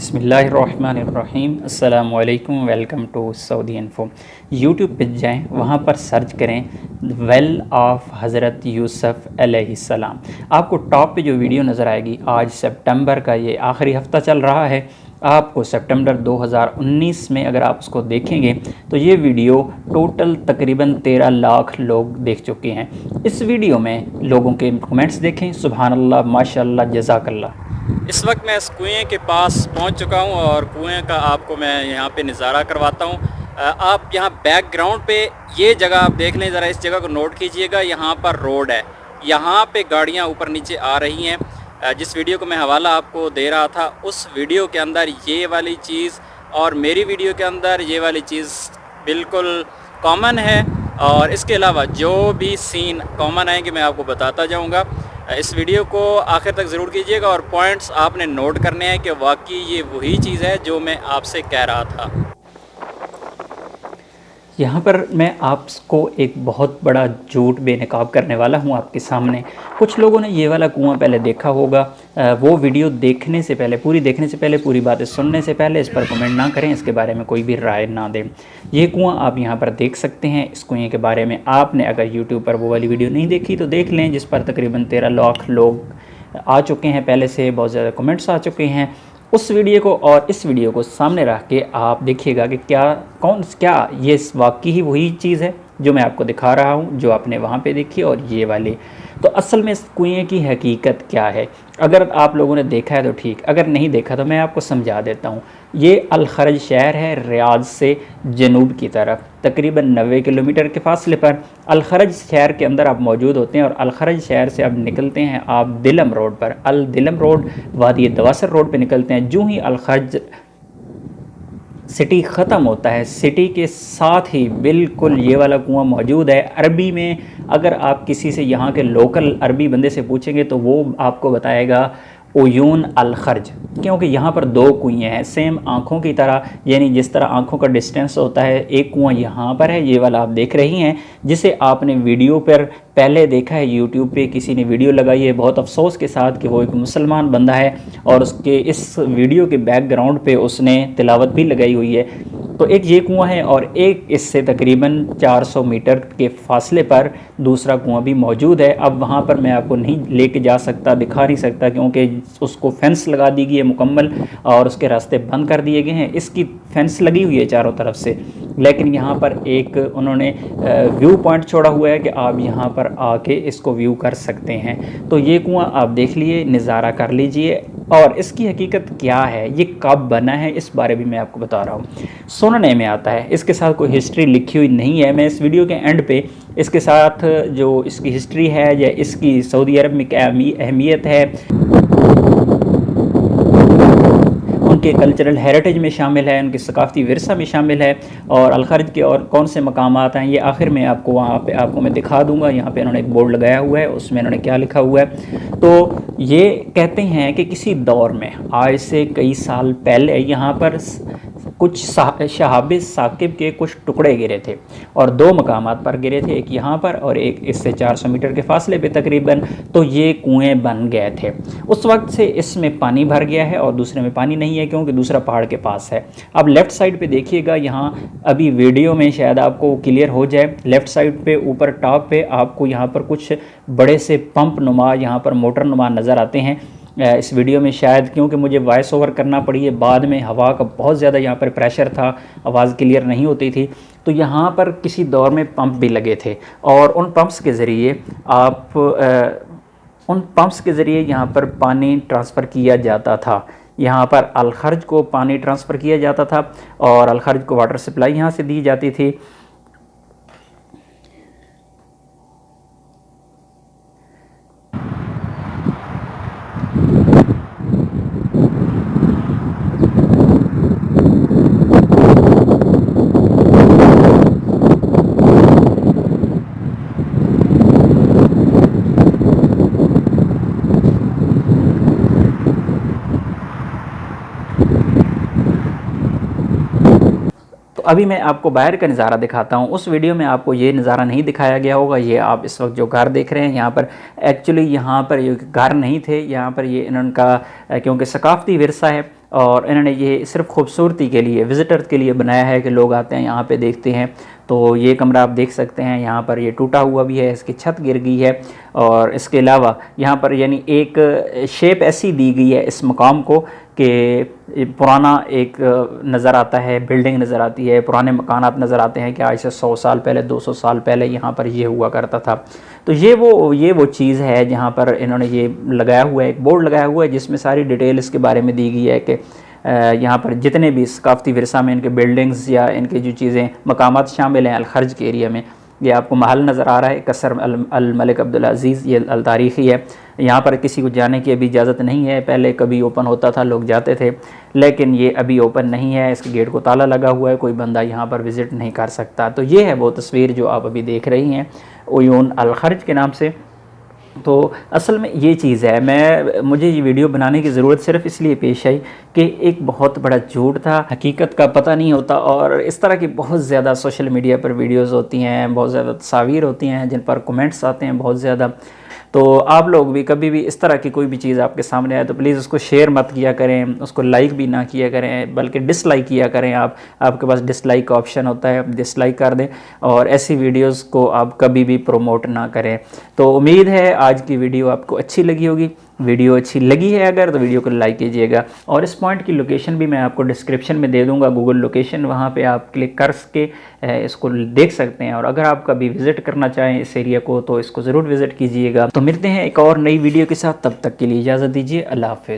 बिस्मिल्लाहिर्रहमानिर्रहीम अस्सलामु अलैकुम। Welcome to Saudi info. YouTube पे जाएं, वहाँ पर सर्च करें वेल ऑफ हज़रत यूसुफ अलैहिस्सलाम। आपको टॉप पे जो वीडियो नज़र आएगी, आज सितंबर का ये आखिरी हफ़्ता चल रहा है। आपको सितंबर 2019 में अगर आप उसको देखेंगे तो ये वीडियो टोटल तकरीबन 13 लाख लोग देख चुके हैं। इस वीडियो में लोगों के कमेंट्स देखें, सुबहानल्लाह, माशाअल्लाह, जज़ाकल्लाह। इस वक्त मैं इस कुएँ के पास पहुंच चुका हूं और कुएँ का आपको मैं यहां पे नज़ारा करवाता हूं। आप यहां बैकग्राउंड पे ये जगह आप देख लें, ज़रा इस जगह को नोट कीजिएगा। यहां पर रोड है, यहां पे गाड़ियां ऊपर नीचे आ रही हैं। जिस वीडियो को मैं हवाला आपको दे रहा था, उस वीडियो के अंदर ये वाली चीज़ और मेरी वीडियो के अंदर ये वाली चीज़ बिल्कुल कॉमन है। और इसके अलावा जो भी सीन कॉमन आएंगे मैं आपको बताता जाऊँगा। इस वीडियो को आखिर तक ज़रूर कीजिएगा और पॉइंट्स आपने नोट करने हैं कि वाकई ये वही चीज़ है जो मैं आपसे कह रहा था। यहाँ पर मैं आपको एक बहुत बड़ा झूठ बेनकाब करने वाला हूँ आपके सामने। कुछ लोगों ने ये वाला कुआं पहले देखा होगा। वो वीडियो देखने से पहले, पूरी देखने से पहले, पूरी बातें सुनने से पहले इस पर कमेंट ना करें, इसके बारे में कोई भी राय ना दें। ये कुआं आप यहाँ पर देख सकते हैं। इस कुएँ के बारे में आपने अगर यूट्यूब पर वो वाली वीडियो नहीं देखी तो देख लें, जिस पर तकरीबन 13 लाख लोग आ चुके हैं, पहले से बहुत ज़्यादा कमेंट्स आ चुके हैं। उस वीडियो को और इस वीडियो को सामने रख के आप देखिएगा कि क्या ये वाकई ही वही चीज़ है जो मैं आपको दिखा रहा हूँ, जो आपने वहाँ पे देखी और ये वाली। तो असल में इस कुएँ की हकीकत क्या है, अगर आप लोगों ने देखा है तो ठीक, अगर नहीं देखा तो मैं आपको समझा देता हूँ। ये अल खरज शहर है, रियाद से जनूब की तरफ तकरीबन 90 किलोमीटर के फासले पर अल खरज शहर के अंदर आप मौजूद होते हैं। और अल खरज शहर से आप निकलते हैं आप दिलम रोड पर, अल दिलम रोड वादी दवासर रोड पर निकलते हैं। जो ही अल खरज सिटी ख़त्म होता है, सिटी के साथ ही बिल्कुल ये वाला कुआं मौजूद है। अरबी में अगर आप किसी से यहाँ के लोकल अरबी बंदे से पूछेंगे तो वो आपको बताएगा ओयून अल खर्ज, क्योंकि यहाँ पर दो कुएँ हैं सेम आँखों की तरह। यानी जिस तरह आँखों का डिस्टेंस होता है, एक कुआं यहाँ पर है, ये वाला आप देख रही हैं, जिसे आपने वीडियो पर पहले देखा है। यूट्यूब पे किसी ने वीडियो लगाई है बहुत अफसोस के साथ कि वो एक मुसलमान बंदा है और उसके इस वीडियो के बैकग्राउंड पे उसने तिलावत भी लगाई हुई है। तो एक ये कुआं है और एक इससे तकरीबन 400 मीटर के फासले पर दूसरा कुआं भी मौजूद है। अब वहाँ पर मैं आपको नहीं लेके जा सकता, दिखा नहीं सकता, क्योंकि उसको फेंस लगा दी गई है मुकम्मल और उसके रास्ते बंद कर दिए गए हैं। इसकी फेंस लगी हुई है चारों तरफ से, लेकिन यहाँ पर एक उन्होंने व्यू पॉइंट छोड़ा हुआ है कि आप यहाँ पर आके इसको व्यू कर सकते हैं। तो ये कुआं आप देख लिए, नज़ारा कर लीजिए। और इसकी हकीकत क्या है, ये कब बना है, इस बारे भी मैं आपको बता रहा हूँ। सुनने में आता है, इसके साथ कोई हिस्ट्री लिखी हुई नहीं है। मैं इस वीडियो के एंड पे इसके साथ जो इसकी हिस्ट्री है या इसकी सऊदी अरब में क्या अहमियत है, उनके कल्चरल हेरिटेज में शामिल है, उनके सकाफ़ती विरसा में शामिल है, और अल खर्ज के और कौन से मकामात हैं, ये आखिर में आपको वहाँ पे आपको मैं दिखा दूँगा। यहाँ पे इन्होंने एक बोर्ड लगाया हुआ है, उसमें इन्होंने क्या लिखा हुआ है। तो ये कहते हैं कि किसी दौर में, आज से कई साल पहले, यहाँ पर कुछ शहाब साकिब के कुछ टुकड़े गिरे थे और दो मकामात पर गिरे थे, एक यहाँ पर और एक इससे 400 मीटर के फासले पे तकरीबन। तो ये कुएं बन गए थे। उस वक्त से इसमें पानी भर गया है और दूसरे में पानी नहीं है, क्योंकि दूसरा पहाड़ के पास है। अब लेफ़्ट साइड पे देखिएगा, यहाँ अभी वीडियो में शायद आपको क्लियर हो जाए। लेफ़्ट साइड पे ऊपर टॉप पे आपको यहाँ पर कुछ बड़े से पंप नुमा, यहाँ पर मोटर नुमा नज़र आते हैं। इस वीडियो में शायद क्योंकि मुझे वॉइस ओवर करना पड़ी है, बाद में हवा का बहुत ज़्यादा यहाँ पर प्रेशर था, आवाज़ क्लियर नहीं होती थी। तो यहाँ पर किसी दौर में पंप भी लगे थे और उन पंप्स के ज़रिए यहाँ पर पानी ट्रांसफ़र किया जाता था। यहाँ पर अल खर्ज को पानी ट्रांसफ़र किया जाता था और अल खर्ज को वाटर सप्लाई यहाँ से दी जाती थी। तो अभी मैं आपको बाहर का नज़ारा दिखाता हूँ। उस वीडियो में आपको ये नज़ारा नहीं दिखाया गया होगा। ये आप इस वक्त जो घर देख रहे हैं, यहाँ पर एक्चुअली यहाँ पर ये घर नहीं थे, यहाँ पर ये इनका क्योंकि सकाफ़ती विरसा है और इन्होंने ये सिर्फ खूबसूरती के लिए, विज़िटर के लिए बनाया है कि लोग आते हैं यहाँ पे देखते हैं। तो ये कमरा आप देख सकते हैं, यहाँ पर ये टूटा हुआ भी है, इसकी छत गिर गई है। और इसके अलावा यहाँ पर यानी एक शेप ऐसी दी गई है इस मकाम को कि पुराना एक नज़र आता है, बिल्डिंग नज़र आती है, पुराने मकानात नज़र आते हैं कि आज से 100 साल पहले, 200 साल पहले यहाँ पर ये हुआ करता था। तो ये वो चीज़ है जहाँ पर इन्होंने ये लगाया हुआ है, एक बोर्ड लगाया हुआ है जिसमें सारी डिटेल इसके बारे में दी गई है कि यहाँ पर जितने भी सकाफ़ती विरसा में इनके बिल्डिंग्स या इनके जो चीज़ें मकामात शामिल हैं अलखर्ज के एरिया में। ये आपको महल नज़र आ रहा है कसर अल मलिक अब्दुल अज़ीज़, ये अल तारीख़ी है। यहाँ पर किसी को जाने की अभी इजाज़त नहीं है, पहले कभी ओपन होता था, लोग जाते थे, लेकिन ये अभी ओपन नहीं है, इसके गेट को ताला लगा हुआ है, कोई बंदा यहाँ पर विज़िट नहीं कर सकता। तो ये है वो तस्वीर जो आप अभी देख रही हैं उयून अल खर्ज के नाम से। तो असल में ये चीज़ है, मुझे ये वीडियो बनाने की ज़रूरत सिर्फ इसलिए पेश आई कि एक बहुत बड़ा झूठ था, हकीकत का पता नहीं होता। और इस तरह की बहुत ज़्यादा सोशल मीडिया पर वीडियोस होती हैं, बहुत ज़्यादा तस्वीर होती हैं जिन पर कमेंट्स आते हैं बहुत ज़्यादा। तो आप लोग भी कभी भी इस तरह की कोई भी चीज़ आपके सामने आए तो प्लीज़ उसको शेयर मत किया करें, उसको लाइक भी ना किया करें, बल्कि डिसलाइक किया करें। आपके पास डिसलाइक का ऑप्शन होता है, डिसलाइक कर दें और ऐसी वीडियोस को आप कभी भी प्रमोट ना करें। तो उम्मीद है आज की वीडियो आपको अच्छी लगी होगी। वीडियो अच्छी लगी है अगर तो वीडियो को लाइक कीजिएगा। और इस पॉइंट की लोकेशन भी मैं आपको डिस्क्रिप्शन में दे दूंगा, गूगल लोकेशन, वहाँ पे आप क्लिक करके इसको देख सकते हैं। और अगर आप कभी विज़िट करना चाहें इस एरिया को तो इसको ज़रूर विज़िट कीजिएगा। तो मिलते हैं एक और नई वीडियो के साथ, तब तक के लिए इजाज़त दीजिए। अल्लाह हाफ़िज़।